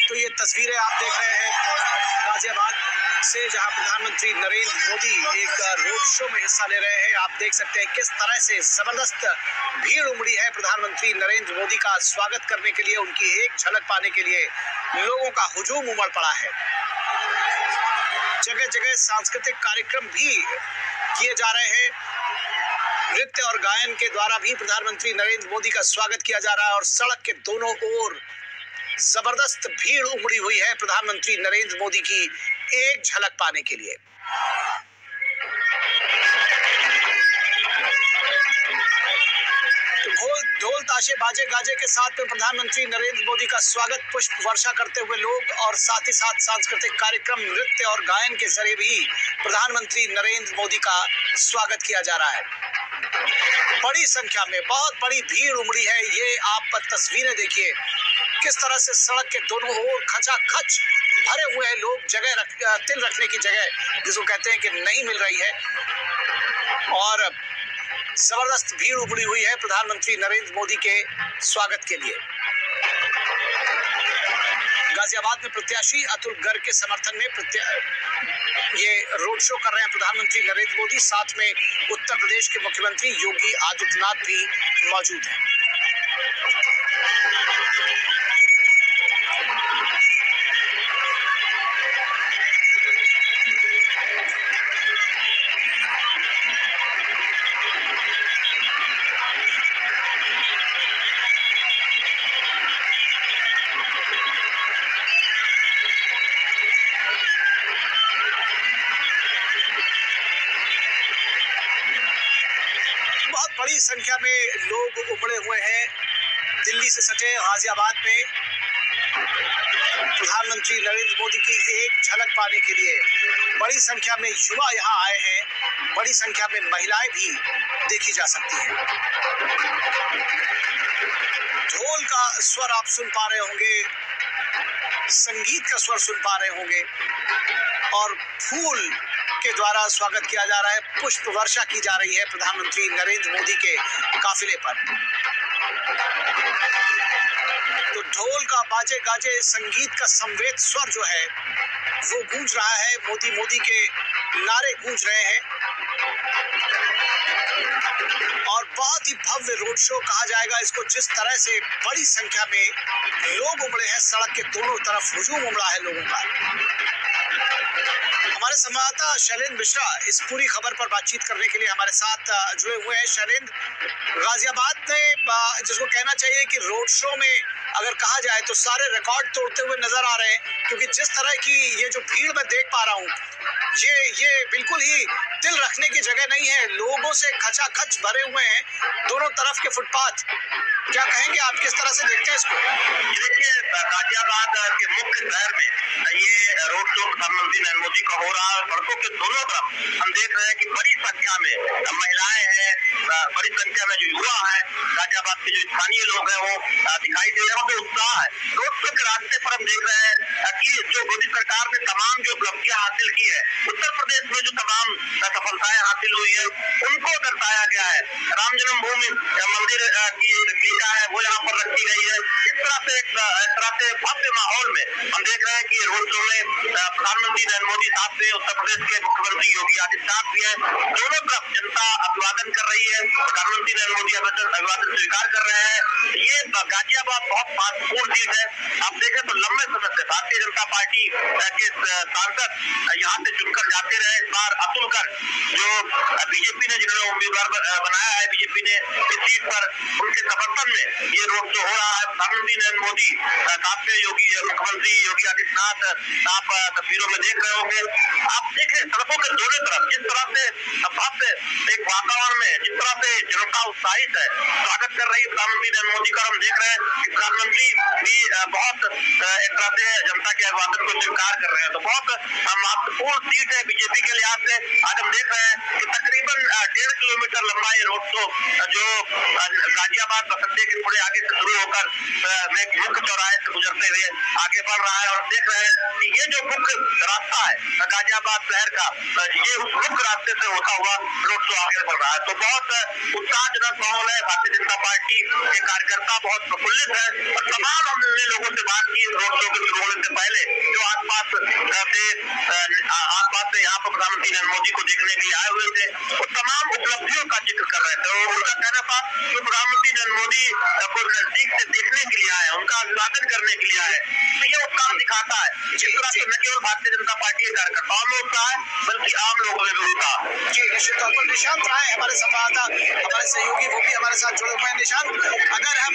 तो ये तस्वीरें आप देख रहे हैं गाजियाबाद से, जहां प्रधानमंत्री नरेंद्र मोदी एक रोड शो में हिस्सा ले रहे हैं। आप देख सकते हैं किस तरह से जबरदस्त भीड़ उमड़ी है प्रधानमंत्री नरेंद्र मोदी का स्वागत करने के लिए। उनकी एक झलक पाने के लिए लोगों का हुजूम उमड़ पड़ा है। जगह जगह सांस्कृतिक कार्यक्रम भी किए जा रहे हैं। नृत्य और गायन के द्वारा भी प्रधानमंत्री नरेंद्र मोदी का स्वागत किया जा रहा है और सड़क के दोनों ओर जबरदस्त भीड़ उमड़ी हुई है प्रधानमंत्री नरेंद्र मोदी की एक झलक पाने के लिए। ढोल ताशे बाजे गाजे के साथ में प्रधानमंत्री नरेंद्र मोदी का स्वागत पुष्प वर्षा करते हुए लोग, और साथ ही साथ सांस्कृतिक कार्यक्रम, नृत्य और गायन के जरिए भी प्रधानमंत्री नरेंद्र मोदी का स्वागत किया जा रहा है। बड़ी संख्या में बहुत बड़ी भीड़ उमड़ी है। ये आप तस्वीरें देखिए किस तरह से सड़क के दोनों ओर खचाखच भरे हुए हैं लोग। जगह तिल रखने की जगह जिसको कहते हैं कि नहीं मिल रही है, और जबरदस्त भीड़ उमड़ी हुई है प्रधानमंत्री नरेंद्र मोदी के स्वागत के लिए। गाजियाबाद में प्रत्याशी अतुल गर्ग के समर्थन में ये रोड शो कर रहे हैं प्रधानमंत्री नरेंद्र मोदी। साथ में उत्तर प्रदेश के मुख्यमंत्री योगी आदित्यनाथ भी मौजूद हैं। बड़ी संख्या में लोग उमड़े हुए हैं दिल्ली से सटे गाजियाबाद में प्रधानमंत्री नरेंद्र मोदी की एक झलक पाने के लिए। बड़ी संख्या में युवा यहां आए हैं, बड़ी संख्या में महिलाएं भी देखी जा सकती हैं। ढोल का स्वर आप सुन पा रहे होंगे, संगीत का स्वर सुन पा रहे होंगे, और फूल के द्वारा स्वागत किया जा रहा है। पुष्प वर्षा की जा रही है प्रधानमंत्री नरेंद्र मोदी के काफिले पर। तो ढोल का बाजे गाजे, संगीत का संवेद स्वर जो है वो गूंज रहा है। मोदी मोदी के नारे गूंज रहे हैं, और बहुत ही भव्य रोड शो कहा जाएगा इसको। जिस तरह से बड़ी संख्या में लोग उमड़े हैं, सड़क के दोनों तरफ हुजूम उमड़ा है लोगों का। हमारे संवाददाता शैलेंद्र मिश्रा इस पूरी खबर पर बातचीत करने के लिए हमारे साथ जुड़े हुए हैं। शैलेंद्र, गाजियाबाद में जिसको कहना चाहिए कि रोड शो में अगर कहा जाए तो सारे रिकॉर्ड तोड़ते हुए नजर आ रहे हैं, क्योंकि जिस तरह की ये जो भीड़ मैं देख पा रहा हूँ, ये बिल्कुल ही दिल रखने की जगह नहीं है। लोगों से खचाखच भरे हुए हैं दोनों तरफ के फुटपाथ। क्या कहेंगे आप, किस तरह से देखते हैं इसको? देखिए, गाजियाबाद के मुख्य शहर में ये रोड शो प्रधानमंत्री नरेंद्र मोदी का हो रहा है। सड़कों के दोनों तरफ हम देख रहे हैं कि बड़ी संख्या में महिलाएं हैं, बड़ी संख्या में जो युवा है, गाजियाबाद के जो स्थानीय लोग हैं वो दिखाई दे रहे हैं। तो उत्साह है। रोड शो के रास्ते पर हम देख रहे हैं कि जो मोदी सरकार ने तमाम जो उपलब्धियां हासिल की है, उत्तर प्रदेश में जो तमाम सफलताएं हासिल हुई है, उनको दर्शाया गया है। राम जन्मभूमि मंदिर की रेप्लिका है वो यहाँ पर रखी गई है। इस तरह से भव्य माहौल में हम देख रहे हैं कि रोड शो में प्रधानमंत्री नरेंद्र मोदी साथ में उत्तर प्रदेश के मुख्यमंत्री योगी आदित्यनाथ भी है। दोनों तरफ जनता अभिवादन कर रही है, प्रधानमंत्री नरेंद्र मोदी अभिवादन स्वीकार कर रहे हैं। ये गाजियाबाद बहुत महत्वपूर्ण सीट है। आप देखें तो लंबे समय से भारतीय जनता पार्टी के सांसद यहाँ से चुनकर जाते रहे। इस बार अतुल गर्ग जो बीजेपी ने जिन्होंने उम्मीदवार बनाया है, बीजेपी ने इस सीट पर उनके समर्थन में ये रोड शो हो रहा है। प्रधानमंत्री नरेंद्र मोदी साथ में मुख्यमंत्री योगी आदित्यनाथ आप तस्वीरों में देख रहे होंगे। आप देखें सड़कों के दोनों तरफ जिस तरह से भव्य एक वातावरण में जिस तरह से जनता उत्साहित है, स्वागत कर रही है प्रधानमंत्री नरेंद्र मोदी का। हम देख रहे हैं कि प्रधानमंत्री भी बहुत एक तरह से जनता के अभिवादन को स्वीकार कर रहे हैं। तो बहुत महत्वपूर्ण सीट है बीजेपी के लिहाज से। आज हम देख रहे हैं कि तकरीबन 1.5 किलोमीटर लंबा ये रोड शो जो गाजियाबाद बस अड्डे के थोड़े आगे से शुरू होकर मुख्य चौराहे से गुजरते हुए आगे बढ़ रहा है। और देख रहे हैं कि ये जो मुख्य रास्ता है गाजियाबाद शहर का, ये उस मुख्य रास्ते से होता हुआ रोड शो आगे बढ़ रहा है। तो बहुत उत्साहजनक माहौल है। भारतीय जनता पार्टी के कार्यकर्ता बहुत प्रफुल्लित है और तमाम हमने लोगों से बात की रोड शो के शुरू होने से पहले जो आसपास से यहाँ पर प्रधानमंत्री नरेंद्र मोदी को देखने के लिए आए हुए थे, वो तमाम उपलब्धियों का जिक्र कर रहे थे। और उनका कहना था कि प्रधानमंत्री नरेंद्र मोदी को नजदीक से देखने के लिए आए, उनका अभिवादन करने के लिए आए। तो ये उत्साह दिखाता है जिस तरह से न केवल भारतीय जनता पार्टी के कार्यकर्ताओं में उत्साह है बल्कि आम लोगों में भी उत्साह। जी निश्चित तौर पर निशांत राय हमारे संवाददाता, हमारे सहयोगी, वो भी हमारे साथ जुड़े हुए हैं। निशांत, अगर हम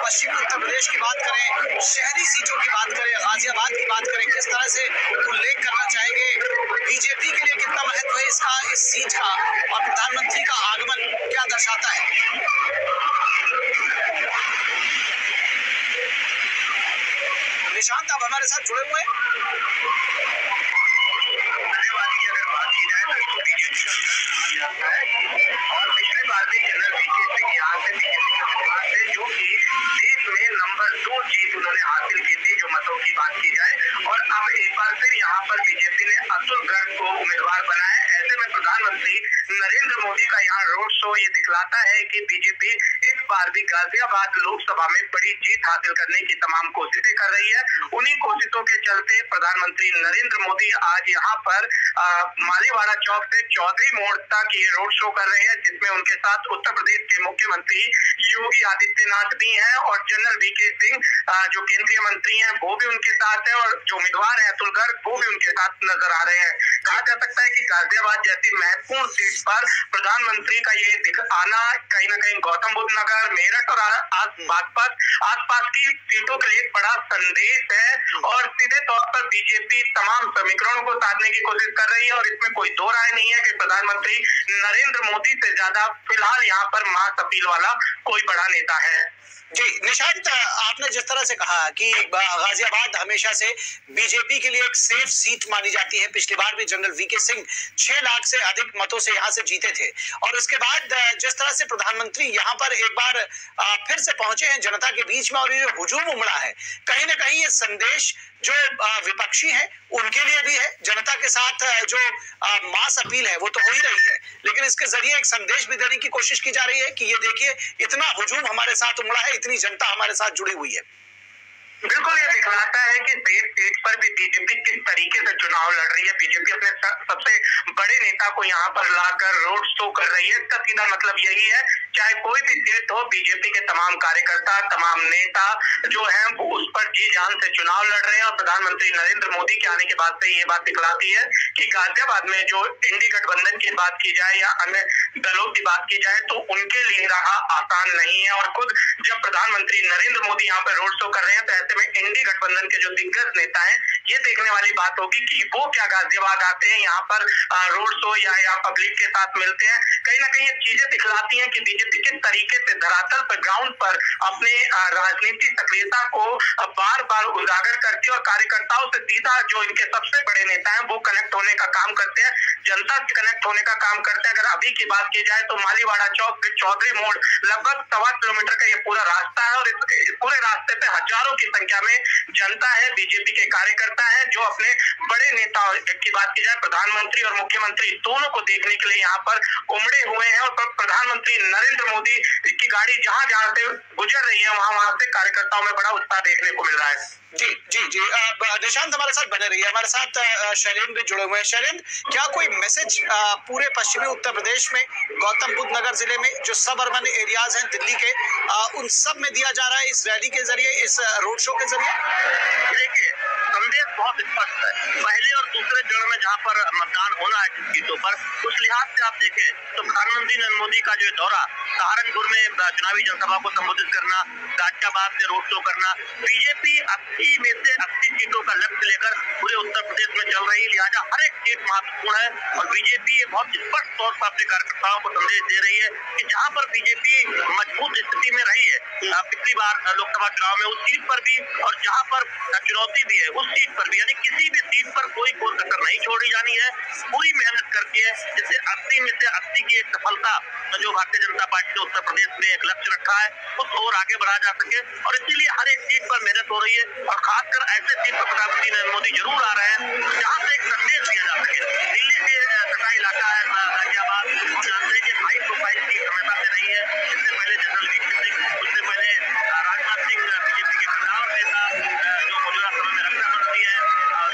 पश्चिमी उत्तर प्रदेश की बात करें, शहरी सीटों की बात करें, गाजियाबाद की बात करें, किस तरह से उल्लेख करना चाहेंगे बीजेपी के लिए कितना महत्व है इसका, इस सीट का, और प्रधानमंत्री का आगमन क्या दर्शाता है? निशांत, आप हमारे साथ जुड़े हुए हैं। अगर बात की जाए तो इसको बीजेपी का जड़ कहा जाता है और पिछली बार भी जनरल वीके सिंह यहाँ से बीजेपी के शुरुआत से जो कि देश में नंबर 2 जीत उन्होंने हासिल की थी जो मतों की बात की जाए। और अब एक बार फिर यहाँ पर बीजेपी ने अतुल गर्ग को उम्मीदवार बनाया। ऐसे में प्रधानमंत्री नरेंद्र मोदी का यहाँ रोड शो ये दिखलाता है कि बीजेपी इस बार भी गाजियाबाद लोकसभा में बड़ी जीत हासिल करने की तमाम कोशिशें कर रही है। उन्हीं कोशिशों के चलते प्रधानमंत्री नरेंद्र मोदी आज यहाँ पर मालीवाड़ा चौक से चौधरी मोड़ तक ये रोड शो कर रहे हैं, जिसमें उनके साथ उत्तर प्रदेश के मुख्यमंत्री योगी आदित्यनाथ भी हैं और जनरल वीके सिंह जो केंद्रीय मंत्री हैं वो भी उनके साथ हैं और जो उम्मीदवार है अतुल गर्ग वो भी उनके साथ नजर आ रहे हैं। कहा जा सकता है कि गाजियाबाद जैसी महत्वपूर्ण सीट पर प्रधानमंत्री का ये आना कहीं न कहीं गौतम बुद्ध नगर, मेरठ और आसपास की सीटों के लिए बड़ा संदेश है और सीधे तौर पर बीजेपी तमाम समीकरणों को साधने की कोशिश कर रही है। और इसमें कोई दो राय नहीं है कि प्रधानमंत्री नरेंद्र मोदी से ज्यादा फिलहाल यहाँ पर मास अपील वाला कोई बड़ा नेता है। जी निशांत, आपने जिस तरह से कहा कि गाजियाबाद हमेशा से बीजेपी के लिए एक सेफ सीट मानी जाती है, पिछली बार भी जनरल वीके सिंह 6 लाख से अधिक मतों से यहां से जीते थे, और इसके बाद जिस तरह से प्रधानमंत्री यहां पर एक बार फिर से पहुंचे हैं जनता के बीच में और ये हुजूम उमड़ा है, कहीं ना कहीं ये संदेश जो विपक्षी है उनके लिए भी है। जनता के साथ जो मास अपील है वो तो हो ही रही है, लेकिन इसके जरिए एक संदेश भी देने की कोशिश की जा रही है कि ये देखिए इतना हुजूम हमारे साथ उमड़ा है, इतनी जनता हमारे साथ जुड़ी हुई है। बिल्कुल ये दिखलाता है कि सेफ स्टेज पर भी बीजेपी किस तरीके से चुनाव लड़ रही है। बीजेपी अपने सबसे बड़े नेता को यहाँ पर लाकर रोड शो कर रही है। इसका सीधा मतलब यही है चाहे कोई भी सीट हो, बीजेपी के तमाम कार्यकर्ता, तमाम नेता जो हैं वो उस पर जी जान से चुनाव लड़ रहे हैं। और प्रधानमंत्री नरेंद्र मोदी के आने के बाद से ये बात दिखलाती है कि गाजियाबाद में जो इंडी गठबंधन की बात की जाए या अन्य दलों की बात की जाए तो उनके लिए रहा आसान नहीं है। और खुद जब प्रधानमंत्री नरेंद्र मोदी यहाँ पर रोड शो कर रहे हैं तो ऐसे में इंडी गठबंधन के जो दिग्गज नेता हैं ये देखने वाली बात होगी कि वो क्या गाजियाबाद आते हैं, यहाँ पर रोड शो या पब्लिक के साथ मिलते हैं। कहीं ना कहीं ये चीजें दिखलाती हैं कि बीजेपी किस तरीके से धरातल पर, ग्राउंड पर अपने राजनीतिक सक्रियता को बार बार उजागर करती है और कार्यकर्ताओं से सीधा जो इनके सबसे बड़े नेता हैं वो कनेक्ट होने का काम करते हैं, जनता से कनेक्ट होने का काम करते हैं। अगर अभी की बात की जाए तो मालीवाड़ा चौक से चौधरी मोड़ लगभग 1.25 किलोमीटर का ये पूरा रास्ता है और इस पूरे रास्ते पे हजारों की संख्या में जनता है, बीजेपी के कार्यकर्ता कार्यकर्ता है जो अपने बड़े नेता की बात की जाए, प्रधानमंत्री और मुख्यमंत्री दोनों को देखने के लिए यहाँ पर उमड़े हुए हैं। और प्रधानमंत्री नरेंद्र मोदी की गाड़ी जहां जहां से गुजर रही है वहां से कार्यकर्ताओं में बड़ा उत्साह देखने को मिल रहा है। जी जी जी, निशांत हमारे साथ बने रहिए। हमारे साथ शैलेंद्र भी जुड़े हुए हैं। शैलेंद्र, क्या कोई मैसेज पूरे पश्चिमी उत्तर प्रदेश में, गौतम बुद्ध नगर जिले में जो सब अर्बन एरियाज हैं दिल्ली के, उन सब में दिया जा रहा है इस रैली के जरिए, इस रोड शो के जरिए? देखिए, संदेश बहुत स्पष्ट है। पहले और दूसरे चरण में जहां पर मतदान होना है जिन सीटों पर, उस लिहाज से आप देखें तो प्रधानमंत्री नरेंद्र मोदी का जो दौरा, सहारनपुर में चुनावी जनसभा को संबोधित करना, गाजियाबाद में रोड शो करना, बीजेपी 80 में से 80 सीटों का लक्ष्य लेकर पूरे उत्तर प्रदेश में चल रही है। लिहाजा हर एक सीट महत्वपूर्ण है और बीजेपी ये बहुत स्पष्ट तौर पर अपने कार्यकर्ताओं को संदेश दे रही है कि जहां पर बीजेपी मजबूत स्थिति में रही है पिछली बार लोकसभा चुनाव में, उस सीट पर भी, और जहां पर चुनौती भी है उस सीट पर भी, यानी किसी भी सीट पर कोई कसर नहीं छोड़ी जानी है। पूरी मेहनत करके जैसे 80 में से 80 की एक सफलता जो भारतीय जनता पार्टी ने उत्तर प्रदेश में एक लक्ष्य रखा है उस और आगे बढ़ाया जा सके, और इसीलिए हर एक सीट पर मेहनत हो रही है। और खासकर ऐसे सीट पर प्रधानमंत्री नरेंद्र मोदी जरूर आ रहे हैं जहां से एक संदेश दिया जा सके। दिल्ली से सटा इलाका है गाजियाबाद, हम जानते हैं कि हाई प्रोफाइल सीट हमेशा से रही है। इससे पहले जनरल वीपी सिंह, उससे पहले राजनाथ सिंह बीजेपी के कद्दावर नेता जो मौजूदा समय में रक्षा मंत्री है,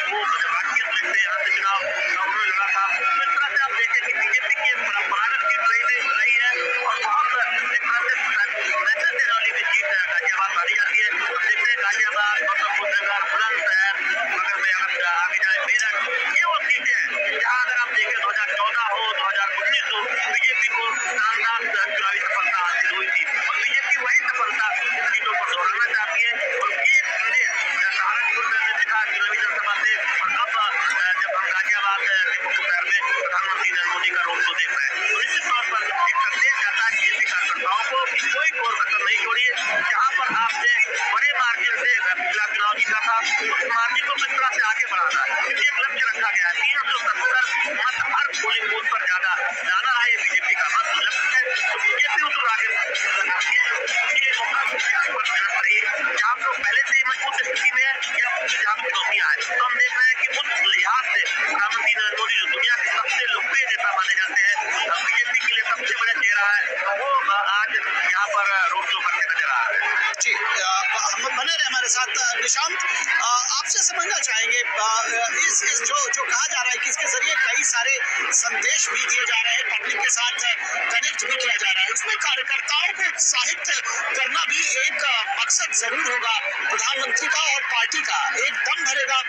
वो राजनीतिक में से यहाँ से चुनाव उन्होंने लड़ा था। इस तरह से आप देखें कि बीजेपी की परंपरागत सीट रही है और बहुत एक तरह से मैसेज देने वाली भी सीट गाजियाबाद मानी जाती है। हम देखते हैं गाजियाबाद, गौतम बुद्ध नगर, बुलंदशहर, मगर में अगर आगे जाए मेरठ, ये वो सीटें हैं जहाँ अगर आप देखें 2014 हो 2019 हो, बीजेपी को शानदार चुनावी सफलता हासिल हुई थी और बीजेपी वही सफलता सीटों पर दोहराना चाहती है। और ये संदेश सहारनपुर में हमने देखा चुनावी जनसभा से, और अब जब हम गाजियाबाद के मुख्य शहर में प्रधानमंत्री नरेंद्र मोदी का रोड शो देख रहे हैं तो निश्चित तौर पर एक संदेश जाता है बीजेपी कार्यकर्ताओं को कि कोई कसर नहीं छोड़िए। जहाँ पर आपने बड़े मार्जिन से पिछला चुनाव जीता था उस मार्जिन को किस तरह से आगे बढ़ाना है, क्योंकि एक लक्ष्य रखा गया है 370 मत हर पोलिंग बूथ पर ज्यादा जाना है, ये बीजेपी का मत लक्ष्य है। तो बीजेपी उस आगे मेहनत रही है जहाँ तो पहले से ही मजबूत स्थिति में है या जहाँ चुनौतियां हैं। तो हम देख रहे हैं कि उस लिहाज से प्रधानमंत्री नरेंद्र मोदी जो दुनिया के सबसे लोकप्रिय नेता माने जाते हैं, बीजेपी के लिए सबसे बड़ा चेहरा है, वो आज यहाँ पर रोड शो करके नजर आ रहे हैं। जी, हम बने रहे हमारे साथ। निशांत, आपसे समझना चाहेंगे इस जो कहा जा रहा है कि इसके जरिए कई सारे संदेश भी दिए जा रहे हैं, पब्लिक के साथ कनेक्ट भी किया जा रहा है, उसमें कार्यकर्ताओं को उत्साहित करना भी एक मकसद जरूर होगा प्रधानमंत्री का और पार्टी का। एक दम भरेगा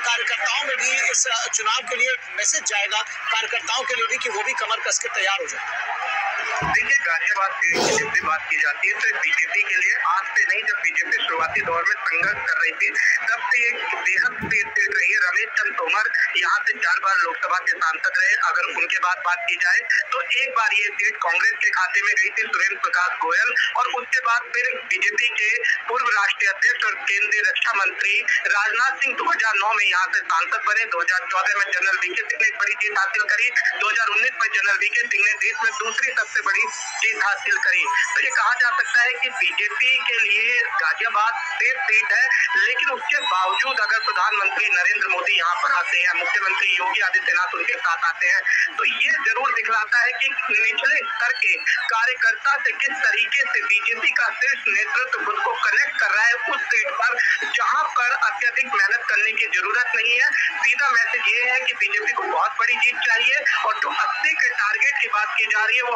कार्यकर्ताओं में भी, इस चुनाव के लिए मैसेज जाएगा कार्यकर्ताओं के लिए भी कि वो भी कमर कस के तैयार हो जाए। देखिए, गाजियाबाद सीट की जब भी बात की जाती है तो बीजेपी के लिए आज से नहीं, जब बीजेपी शुरुआती दौर में संघर्ष कर रही थी तब से एक बेहद सीट रही है। रमेश चंद्र तोमर यहाँ से 4 बार लोकसभा के सांसद रहे। अगर उनके बाद बात की जाए तो एक बार ये सीट कांग्रेस के खाते में गई थी सुरेंद्र प्रकाश गोयल, और उसके बाद फिर बीजेपी के पूर्व राष्ट्रीय अध्यक्ष और केंद्रीय रक्षा मंत्री राजनाथ सिंह 2009 में यहाँ से सांसद बने। 2014 में जनरल वीके सिंह ने एक बड़ी जीत हासिल करी। 2019 में जनरल वीके सिंह ने देश में दूसरी सबसे बड़ी जीत हासिल करी। तो ये कहा जा सकता है कि बीजेपी के लिए गाजियाबाद सेफ सीट है, लेकिन उसके बावजूद अगर प्रधानमंत्री नरेंद्र मोदी यहाँ पर आते हैं, मुख्यमंत्री योगी आदित्यनाथ उनके साथ आते हैं, तो ये जरूर दिखलाता है कि निचले स्तर के कार्यकर्ता से किस तरीके से बीजेपी का शीर्ष नेतृत्व खुद को कनेक्ट कर रहा है उस सीट पर जहां पर अत्यधिक मेहनत करने की जरूरत नहीं है। सीधा मैसेज ये है कि बीजेपी को बहुत बड़ी जीत चाहिए, और जो 80 के टारगेट की बात की जा रही है वो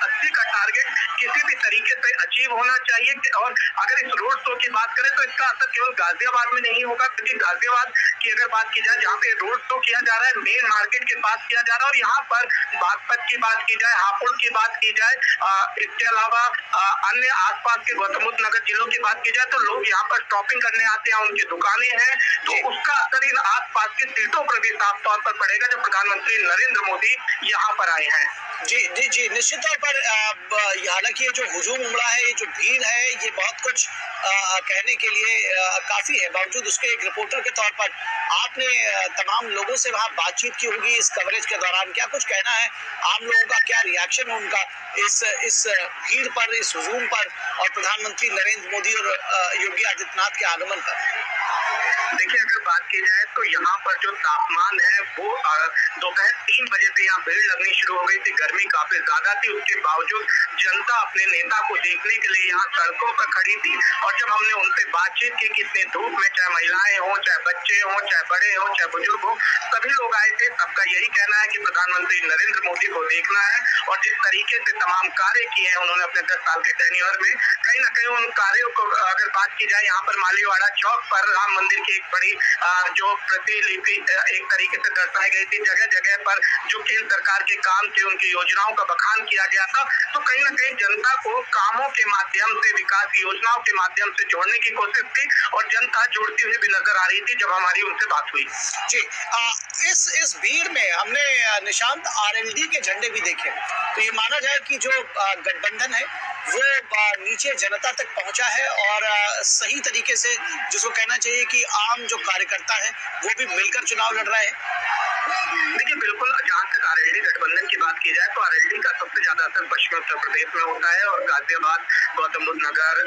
80 का टारगेट किसी भी तरीके से अचीव होना चाहिए। और अगर इस रोड शो की बात करें तो इसका असर केवल गाजियाबाद में नहीं होगा, क्योंकि गाजियाबाद की अगर बात की जाए जहाँ पे रोड शो किया जा रहा है मेन मार्केट के पास किया जा रहा है, और यहाँ पर बागपत की बात की जाए, हापुड़ की बात की जाए, इसके अलावा अन्य आसपास के गौतम बुद्ध नगर जिलों की बात की जाए तो लोग यहाँ पर शॉपिंग करने आते हैं, उनकी दुकानें हैं, तो उसका असर इन आसपास की सीटों पर भी साफ तौर पर पड़ेगा जब प्रधानमंत्री नरेंद्र मोदी यहाँ पर आए हैं। जी जी जी, निश्चित तौर पर हालांकि ये जो हुजूम उमड़ा है, ये जो भीड़ है, ये बहुत कुछ कहने के लिए काफी है। बावजूद उसके एक रिपोर्टर के तौर पर आपने तमाम लोगों से वहां बातचीत की होगी इस कवरेज के दौरान, क्या कुछ कहना है आम लोगों का, क्या रिएक्शन है उनका इस भीड़ पर, इस हुजूम पर और प्रधानमंत्री नरेंद्र मोदी और योगी आदित्यनाथ के आगमन पर? देखिए, अगर बात की जाए तो यहाँ पर जो तापमान है वो दोपहर 3 बजे से यहाँ भीड़ लगनी शुरू हो गई थी। गर्मी काफी ज्यादा थी, उसके बावजूद जनता अपने नेता को देखने के लिए यहाँ सड़कों पर खड़ी थी। और जब हमने उनसे बातचीत की कि इतने धूप में चाहे महिलाएं हों, चाहे बच्चे हों, चाहे बड़े हों, चाहे बुजुर्ग हों, सभी लोग आए थे। सबका यही कहना है कि प्रधानमंत्री नरेंद्र मोदी को देखना है। और जिस तरीके से तमाम कार्य किए हैं उन्होंने अपने 10 साल के टेन्योर में, कहीं ना कहीं उन कार्यों को अगर बात की जाए, यहाँ पर मालीवाड़ा चौक पर राम मंदिर की एक बड़ी जो प्रतिलिपि एक तरीके से दर्शाई गई थी। जगह जगह पर जो केंद्र सरकार के काम थे, उनकी योजनाओं का बखान किया गया था। तो कहीं ना कहीं जनता को कामों के माध्यम से, विकास की योजनाओं के माध्यम से जोड़ने की कोशिश थी और जनता जुड़ती हुई भी नजर आ रही थी जब हमारी उनसे बात हुई। जी, इस भीड़ में हमने निशांत आरएलडी के झंडे भी देखे। तो ये माना जाए कि जो गठबंधन है वो नीचे जनता तक पहुंचा है और सही तरीके से, जिसको कहना चाहिए कि आम जो कार्यकर्ता है वो भी मिलकर चुनाव लड़ रहे हैं। देखिए, बिल्कुल, जहाँ तक आरएलडी गठबंधन की बात की जाए तो आरएलडी का सबसे ज्यादा असर पश्चिमी उत्तर प्रदेश में होता है और गाजियाबाद, गौतम बुद्ध नगर,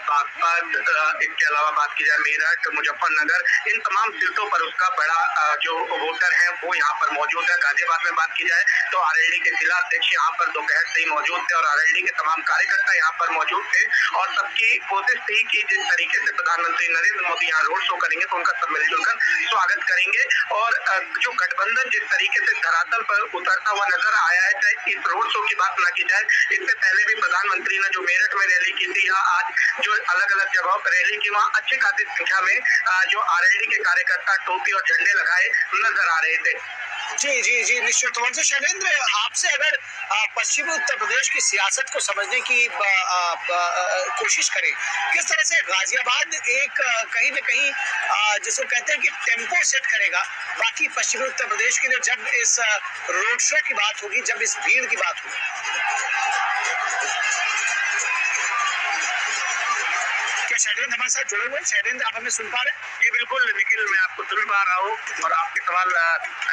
बागपत, इसके अलावा बात की जाए मेरठ, मुजफ्फरनगर, इन तमाम सीटों पर उसका बड़ा जो वोटर है वो यहाँ पर मौजूद है। गाजियाबाद में बात की जाए तो आरएलडी के जिला अध्यक्ष यहाँ पर दोपहर से ही मौजूद थे और आरएलडी के तमाम कार्यकर्ता यहाँ पर मौजूद थे और सबकी कोशिश थी कि जिस तरीके से प्रधानमंत्री नरेंद्र मोदी यहाँ रोड शो करेंगे तो उनका सब मिलजुल कर स्वागत करेंगे। और जो गठबंधन जिस तरीके से धरातल पर उतरता हुआ नजर आया है, चाहे इस रोड शो की बात न की जाए, इससे पहले भी प्रधानमंत्री ने जो मेरठ में रैली की थी या आज जो अलग अलग जगहों पर रैली की, वहाँ अच्छी खासी संख्या में जो आरएलडी के कार्यकर्ता टोपी और झंडे लगाए नजर आ रहे थे। जी जी जी, निश्चित तौर से। शैलेंद्र, आपसे अगर पश्चिमी उत्तर प्रदेश की सियासत को समझने की कोशिश करें, किस तरह से गाजियाबाद एक कहीं न कहीं जिसको कहते हैं कि टेम्पो सेट करेगा बाकी पश्चिमी उत्तर प्रदेश के लिए, जब इस रोड शो की बात होगी, जब इस भीड़ की बात होगी? क्या शैलेंद्र हमारे साथ जुड़े हुए हैं? शैलेंद्र, आप हमें सुन पा रहे हैं? जी बिल्कुल निखिल, मैं आपको सुन पा रहा हूँ और आपके सवाल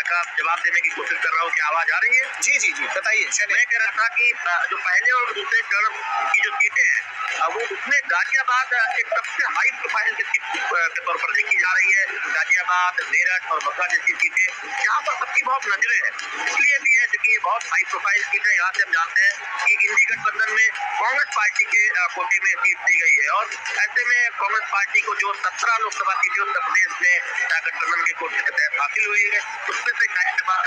का जवाब देने की कोशिश कर रहा हूँ। क्या आवाज आ रही है? जी जी जी, बताइए। मैं कह रहा था कि जो पहले और दूसरे चरण की जो सीटें हैं वो उसमें गाजियाबाद एक सबसे हाई प्रोफाइल की सीट के तौर पर देखी जा रही है। गाजियाबाद, मेरठ और बसरा जैसी सीटें यहाँ पर सबकी बहुत नजरें हैं। इसलिए भी है क्योंकि ये बहुत हाई प्रोफाइल सीट है। यहाँ से हम जानते हैं कि इंडी गठबंधन में कांग्रेस पार्टी के कोटे में सीट दी गई है और ऐसे में कांग्रेस पार्टी को जो 17 लोकसभा सीटें उत्तर प्रदेश में गठबंधन के कोटे के तहत हासिल हुई है, उसमें से गाजियाबाद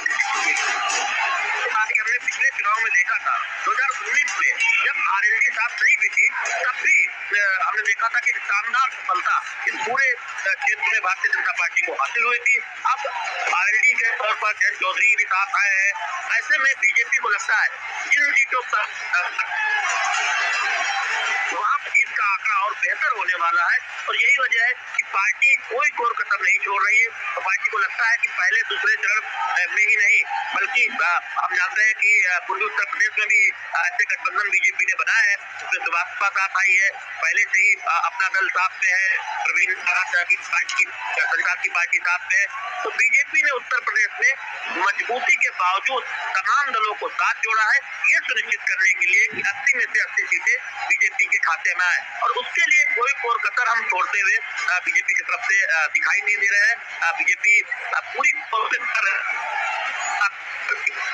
हमने पिछले चुनाव में देखा था 2019 में जब आरएलडी साथ नहीं भी थी, तब भी हमने देखा था कि शानदार सफलता इस पूरे क्षेत्र में भारतीय जनता पार्टी को हासिल हुई थी। अब आरएलडी के तौर पर जयंत चौधरी भी साथ आए हैं। ऐसे में बीजेपी को लगता है जिन सीटों पर वहाँ जीत का आंकड़ा और बेहतर होने वाला है और यही वजह है कि पार्टी कोई कोर कसर नहीं छोड़ रही है। तो पार्टी को लगता है कि पहले दूसरे चरण में ही नहीं बल्कि हम जानते हैं कि पूर्वी उत्तर प्रदेश में भी ऐसे गठबंधन बीजेपी ने बनाए हैं, उसमें सुभाषपा साथ आई है, पहले से ही अपना दल साथ पे है, प्रवीण की पार्टी सरकार की पार्टी साथ पे है। तो बीजेपी ने उत्तर प्रदेश में मजबूती के बावजूद तमाम दलों को साथ जोड़ा है, ये सुनिश्चित करने के लिए कि 80 में से 80 सीटें बीजेपी के खाते में आए और उसके लिए कोई कोर कसर हम छोड़ते हुए बीजेपी की तरफ से दिखाई नहीं दे रहे हैं। बीजेपी पूरी कोशिश कर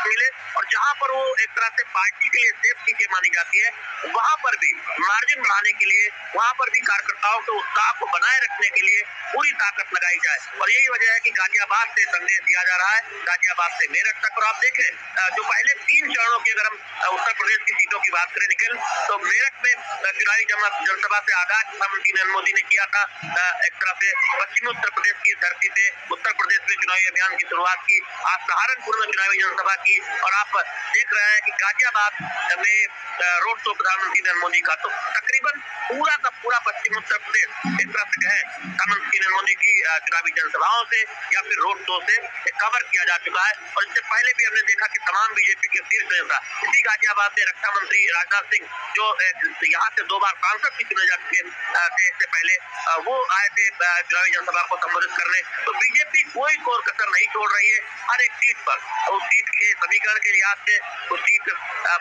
मिले और जहां पर वो एक तरह से पार्टी के लिए सेफ सीटें मानी जाती है, वहां पर भी मार्जिन बढ़ाने के लिए, वहां पर भी कार्यकर्ताओं के उत्साह को बनाए रखने के लिए पूरी ताकत लगाई जाए और यही वजह है कि गाजियाबाद से संदेश दिया जा रहा है, गाजियाबाद से मेरठ तक। और आप देखें जो पहले 3 चरणों की अगर हम उत्तर प्रदेश की सीटों की बात करें निखिल, तो मेरठ में चुनावी जनसभा से आगाज प्रधानमंत्री नरेंद्र मोदी ने किया था। एक तरह से पश्चिमी उत्तर प्रदेश की धरती से उत्तर प्रदेश में चुनावी अभियान की शुरुआत की, आज सहारनपुर में चुनावी जनसभा की और आप देख रहे हैं कि गाजियाबाद में रोड शो प्रधानमंत्री नरेंद्र मोदी का। तो तकरीबन पूरा का पूरा पश्चिम उत्तर प्रदेश एक तरह से कहें प्रधानमंत्री नरेंद्र मोदी की चुनावी जनसभाओं से या फिर रोड शो से कवर किया जा चुका है। और इससे पहले भी हमने देखा कि तमाम बीजेपी के शीर्ष नेता इसी गाजियाबाद से रक्षा मंत्री राजनाथ सिंह जो यहाँ से 2 बार सांसद भी चुने जा चुके थे, इससे पहले वो आए थे चुनावी जनसभा को संबोधित करने। तो बीजेपी कोई कोर कसर नहीं छोड़ रही है, हर एक सीट पर उस सीट के समीकरण के लिहाज से से उस सीट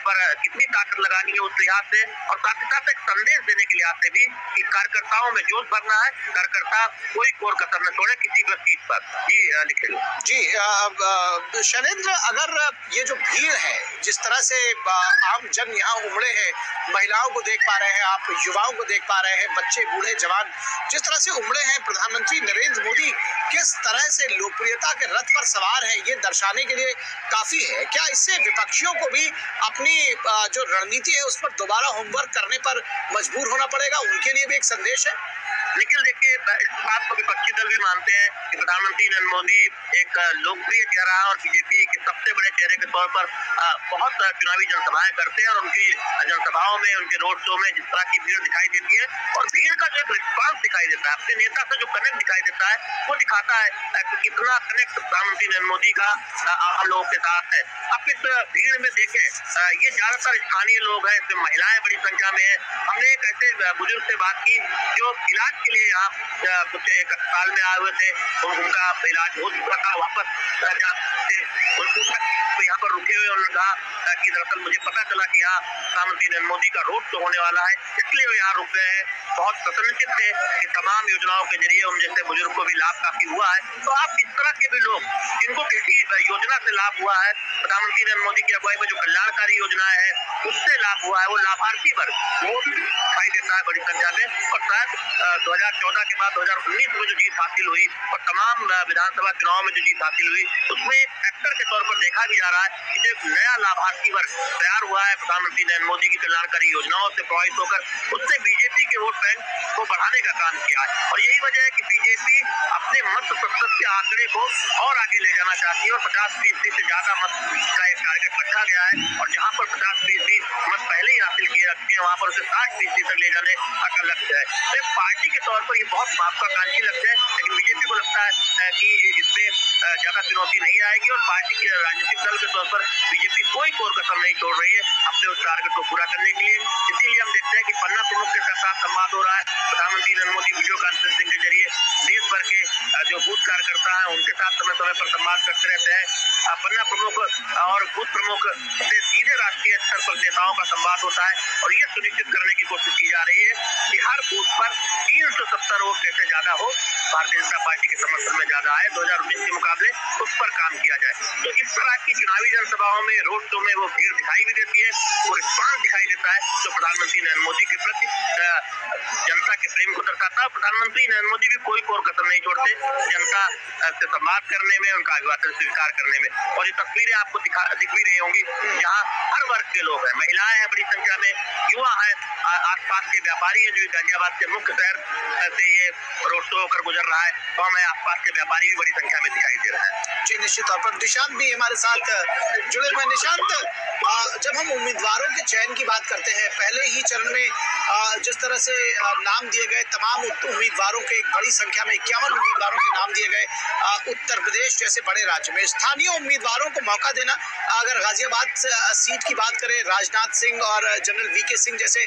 पर कितनी ताकत लगानी है उस लिहाज से, और साथ ही साथ एक संदेश देने के लिहाज से भी कि कार्यकर्ताओं में जोश भरना है, कार्यकर्ता कोई कोर कसर न छोड़े किसी भी सीट पर। जी निखिल जी शैलेंद्र, अगर ये जो भीड़ है, जिस तरह से आम जन यहाँ उमड़े हैं, महिलाओं को देख पा रहे हैं आप, युवाओं को देख पा रहे हैं, बच्चे बूढ़े जवान जिस तरह से उमड़े हैं, प्रधानमंत्री नरेंद्र मोदी किस तरह से लोकप्रियता के रथ पर सवार है, ये दर्शाने के लिए काफी है। क्या इससे विपक्षियों को भी अपनी जो रणनीति है उस पर दोबारा होमवर्क करने पर मजबूर होना पड़ेगा? उनके लिए भी एक संदेश है। लेकिन देखिए, इस बात को विपक्षी दल भी मानते हैं कि प्रधानमंत्री नरेंद्र मोदी एक लोकप्रिय चेहरा है और बीजेपी के सबसे बड़े चेहरे के तौर पर बहुत चुनावी जनसभाएं करते हैं, और उनकी जनसभाओं में, उनके रोड शो में जिस तरह की भीड़ दिखाई देती है और भीड़ का जो एक रिस्पांस दिखाई देता है, अपने नेता से जो कनेक्ट दिखाई देता है, वो दिखाता है कि कितना कनेक्ट प्रधानमंत्री नरेंद्र मोदी का आम लोगों के साथ है। आप इस भीड़ में देखें, ये ज्यादातर स्थानीय लोग हैं, इसमें महिलाएं बड़ी संख्या में है। हमने एक ऐसे बुजुर्ग से बात की जो इलाज के लिए यहाँ कुछ एक अस्पताल में आए हुए थे, उनका इलाज हो चुका था, वापस यहाँ पर रुके हुए। उन्होंने कहा कि दरअसल मुझे पता चला कि यहाँ प्रधानमंत्री नरेंद्र मोदी का रोड शो होने वाला है, इसलिए वो यहाँ रुक गए हैं। बहुत प्रसन्नचित थे कि तमाम योजनाओं के जरिए उन जैसे बुजुर्ग को भी लाभ काफी हुआ है। तो आप इस तरह के भी लोग जिनको किसी योजना से लाभ हुआ है, प्रधानमंत्री नरेंद्र मोदी की अगुवाई में जो कल्याणकारी योजनाएं हैं उससे लाभ हुआ है, वो लाभार्थी वर्ग वो दिखाई देता है बड़ी संख्या में। और शायद 2014 के बाद 2019 में जो जीत हासिल हुई और तमाम विधानसभा चुनाव में जो जीत हासिल हुई, उसमें एक फैक्टर के तौर पर देखा भी जा रहा है कि जो नया लाभार्थी वर्ग तैयार हुआ है प्रधानमंत्री नरेंद्र मोदी की कल्याणकारी योजनाओं से प्रभावित होकर, उसने बीजेपी के वोट बैंक को बढ़ाने का काम किया है। और यही वजह है कि बीजेपी अपने मत प्रतिशत के आंकड़े को और आगे ले जाना चाहती है और 50% से ज्यादा मत का एक टारगेट रखा गया है। और जहां पर 50% मत पहले ही हासिल किए रखते हैं, वहां पर उसे 60% तक ले जाने का लक्ष्य है। तो एक पार्टी के तौर पर ये बहुत महत्वाकांक्षी लक्ष्य है, लेकिन बीजेपी को लगता है कि इसमें ज्यादा चुनौती नहीं आएगी और पार्टी के राजनीतिक दल के तौर पर बीजेपी कोई कोर कसर नहीं छोड़ रही है अपने उस टारगेट को पूरा करने के लिए। इसीलिए हम देखते हैं कि पन्ना प्रमुख के साथ संवाद हो रहा है। प्रधानमंत्री नरेंद्र मोदी वीडियो कॉन्फ्रेंसिंग के जरिए देश भर के जो बूथ कार्यकर्ता हैं उनके साथ समय समय पर संवाद करते रहते हैं। पन्ना प्रमुख और बूथ प्रमुख से सीधे राष्ट्रीय स्तर पर नेताओं का संवाद होता है और ये सुनिश्चित करने की कोशिश की जा रही है कि हर बूथ पर 370 वोट कैसे ज्यादा हो, भारतीय जनता पार्टी के समर्थन में ज्यादा आए 2019 के मुकाबले, उस पर काम किया जाए। तो इस तरह की चुनावी जनसभाओं में, रोड शो में वो भीड़ दिखाई भी देती है, वो रिस्पांस दिखाई देता है जो प्रधानमंत्री नरेंद्र मोदी के प्रति जनता के प्रेम को दर्शाता है। प्रधानमंत्री नरेंद्र मोदी भी कोई कोर कसर नहीं छोड़ते जनता से संवाद करने में, उनका अभिवादन स्वीकार करने में। और ये तस्वीरें आपको दिख भी रही होंगी जहाँ हर वर्ग के लोग हैं, महिलाएं हैं बड़ी संख्या में, युवा हैं, आसपास के व्यापारी हैं जो गाजियाबाद के मुख्य शहर से ये रोड शो होकर गुजर रहा है, तो हमें आसपास के व्यापारी भी बड़ी संख्या में दिखाई दे रहे हैं। जी निश्चित तौर पर निशांत भी हमारे साथ जुड़े हुए। निशांत, जब हम उम्मीदवारों के चयन की बात करते हैं, पहले ही चरण में जिस तरह से नाम दिए गए तमाम उम्मीदवारों के, एक बड़ी संख्या में 51 उम्मीदवारों के नाम दिए गए, उत्तर प्रदेश जैसे बड़े राज्य में स्थानीय उम्मीदवारों को मौका देना, अगर गाजियाबाद सीट की बात करें, राजनाथ सिंह और जनरल वीके सिंह जैसे